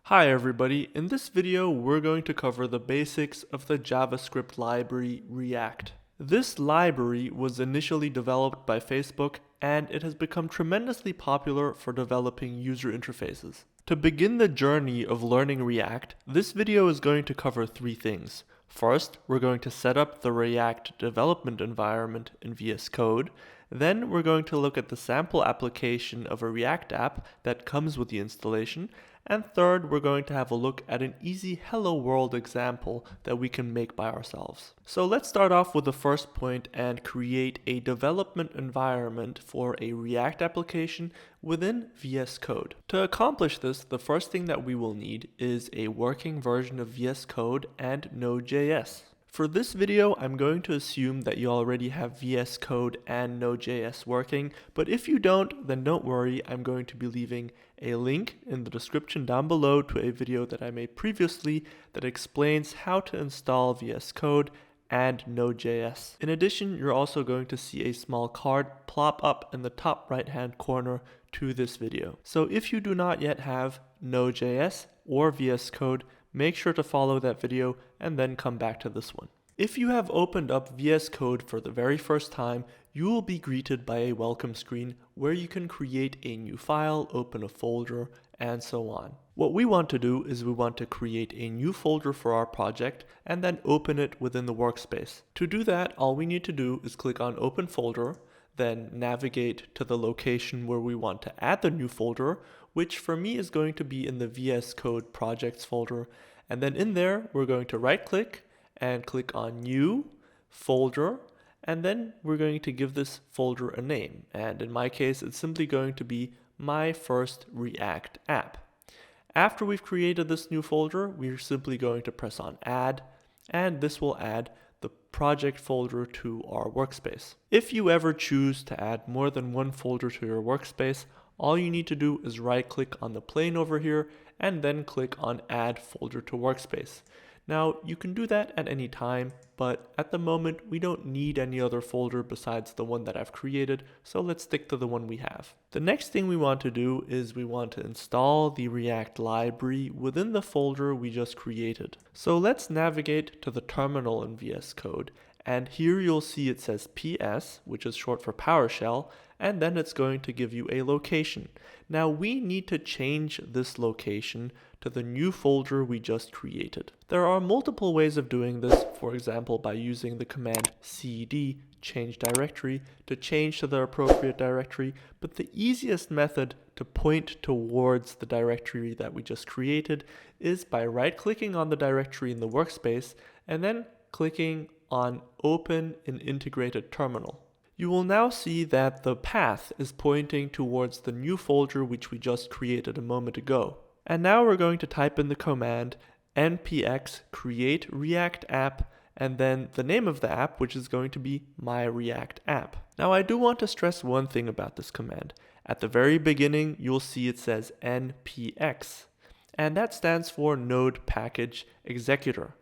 Hi everybody, in this video we're going to cover the basics of the JavaScript library React. This library was initially developed by Facebook and it has become tremendously popular for developing user interfaces. To begin the journey of learning React, this video is going to cover three things. First, we're going to set up the React development environment in VS Code. Then we're going to look at the sample application of a React app that comes with the installation. And third, we're going to have a look at an easy Hello World example that we can make by ourselves. So let's start off with the first point and create a development environment for a React application within VS Code. To accomplish this, the first thing that we will need is a working version of VS Code and Node.js. For this video, I'm going to assume that you already have VS Code and Node.js working, but if you don't, then don't worry, I'm going to be leaving a link in the description down below to a video that I made previously that explains how to install VS Code and Node.js. In addition, you're also going to see a small card plop up in the top right hand corner to this video. So if you do not yet have Node.js or VS Code, make sure to follow that video and then come back to this one. If you have opened up VS Code for the very first time, you will be greeted by a welcome screen where you can create a new file, open a folder, and so on. What we want to do is we want to create a new folder for our project and then open it within the workspace. To do that, all we need to do is click on Open Folder, then navigate to the location where we want to add the new folder, which for me is going to be in the VS Code projects folder. And then in there, we're going to right click and click on New Folder. And then we're going to give this folder a name. And in my case, it's simply going to be My First React App. After we've created this new folder, we're simply going to press on Add, and this will add the project folder to our workspace. If you ever choose to add more than one folder to your workspace, all you need to do is right click on the plane over here and then click on Add Folder to Workspace. Now you can do that at any time, but at the moment we don't need any other folder besides the one that I've created, so let's stick to the one we have. The next thing we want to do is we want to install the React library within the folder we just created. So let's navigate to the terminal in VS Code, and here you'll see it says PS, which is short for PowerShell, and then it's going to give you a location. Now we need to change this location to the new folder we just created. There are multiple ways of doing this, for example by using the command cd change directory to change to the appropriate directory, but the easiest method to point towards the directory that we just created is by right-clicking on the directory in the workspace and then clicking on Open in Integrated Terminal. You will now see that the path is pointing towards the new folder which we just created a moment ago. And now we're going to type in the command npx create react app and then the name of the app, which is going to be my React app. Now I do want to stress one thing about this command. At the very beginning, you'll see it says npx, and that stands for Node Package Executor.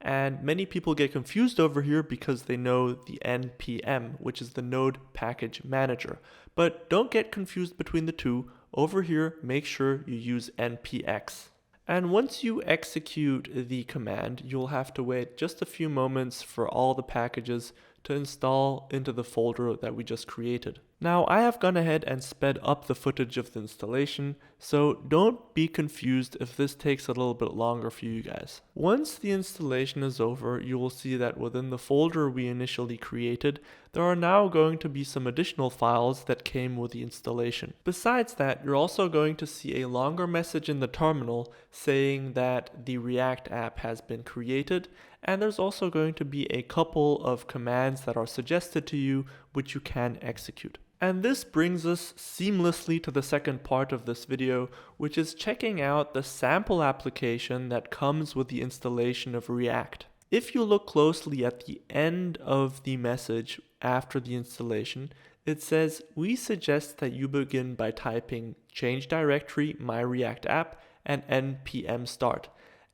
And many people get confused over here because they know the npm, which is the Node Package Manager. But don't get confused between the two. Over here, make sure you use npx. And once you execute the command, you'll have to wait just a few moments for all the packages to install into the folder that we just created. Now I have gone ahead and sped up the footage of the installation, so don't be confused if this takes a little bit longer for you guys. Once the installation is over, you will see that within the folder we initially created, there are now going to be some additional files that came with the installation. Besides that, you're also going to see a longer message in the terminal saying that the React app has been created, and there's also going to be a couple of commands that are suggested to you which you can execute. And this brings us seamlessly to the second part of this video, which is checking out the sample application that comes with the installation of React. If you look closely at the end of the message after the installation, it says, we suggest that you begin by typing change directory my React app and npm start.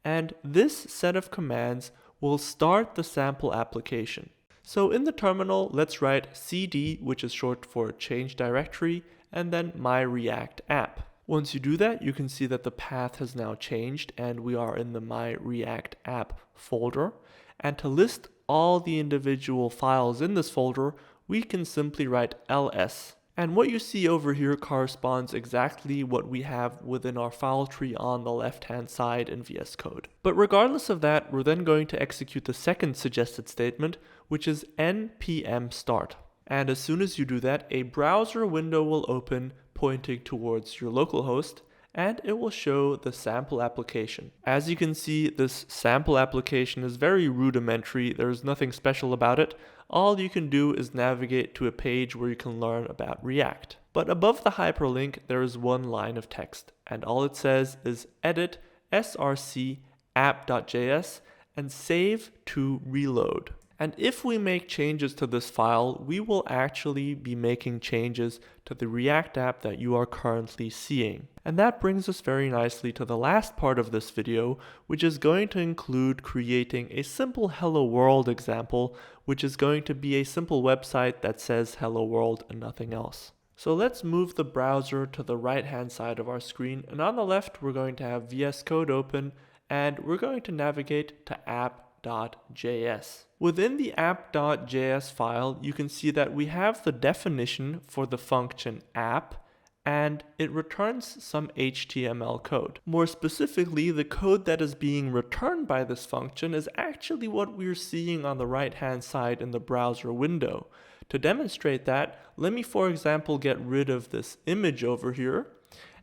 And this set of commands will start the sample application. So in the terminal, let's write cd, which is short for change directory, and then my React app. Once you do that, you can see that the path has now changed and we are in the My React App folder. And to list all the individual files in this folder, we can simply write ls. And what you see over here corresponds exactly what we have within our file tree on the left-hand side in VS Code. But regardless of that, we're then going to execute the second suggested statement, which is npm start. And as soon as you do that, a browser window will open pointing towards your localhost, and it will show the sample application. As you can see, this sample application is very rudimentary. There's nothing special about it. All you can do is navigate to a page where you can learn about React. But above the hyperlink, there is one line of text, and all it says is edit src app.js and save to reload. And if we make changes to this file, we will actually be making changes to the React app that you are currently seeing. And that brings us very nicely to the last part of this video, which is going to include creating a simple hello world example, which is going to be a simple website that says hello world and nothing else. So let's move the browser to the right-hand side of our screen. And on the left, we're going to have VS Code open, and we're going to navigate to app.js. Within the app.js file, you can see that we have the definition for the function app, and it returns some HTML code. More specifically, the code that is being returned by this function is actually what we're seeing on the right-hand side in the browser window. To demonstrate that, let me, for example, get rid of this image over here,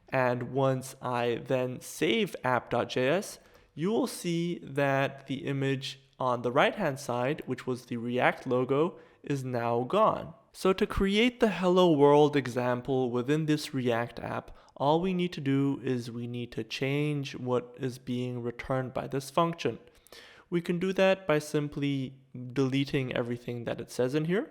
and once I then save app.js, you will see that the image on the right-hand side, which was the React logo, is now gone. So to create the hello world example within this React app, all we need to do is we need to change what is being returned by this function. We can do that by simply deleting everything that it says in here.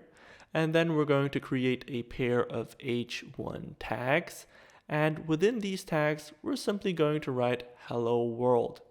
And then we're going to create a pair of h1 tags. And within these tags, we're simply going to write hello world.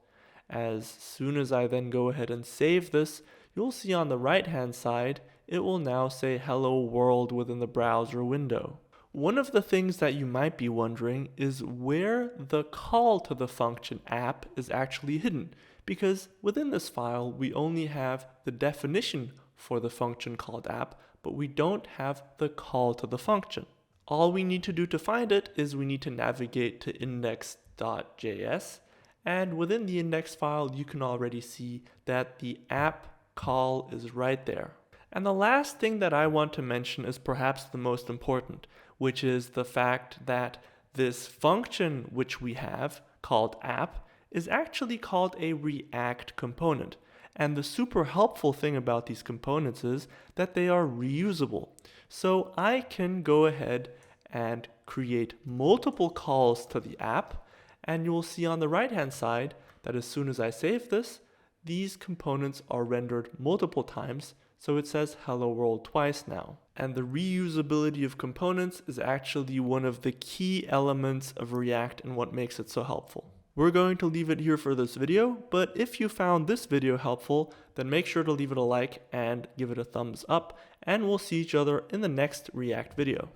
As soon as I then go ahead and save this, you'll see on the right-hand side, it will now say hello world within the browser window. One of the things that you might be wondering is where the call to the function app is actually hidden, because within this file, we only have the definition for the function called app, but we don't have the call to the function. All we need to do to find it is we need to navigate to index.js. And within the index file, you can already see that the app call is right there. And the last thing that I want to mention is perhaps the most important, which is the fact that this function which we have called app is actually called a React component. And the super helpful thing about these components is that they are reusable. So I can go ahead and create multiple calls to the app, and you will see on the right-hand side that as soon as I save this, these components are rendered multiple times, so it says hello world twice now. And the reusability of components is actually one of the key elements of React and what makes it so helpful. We're going to leave it here for this video, but if you found this video helpful, then make sure to leave it a like and give it a thumbs up, and we'll see each other in the next React video.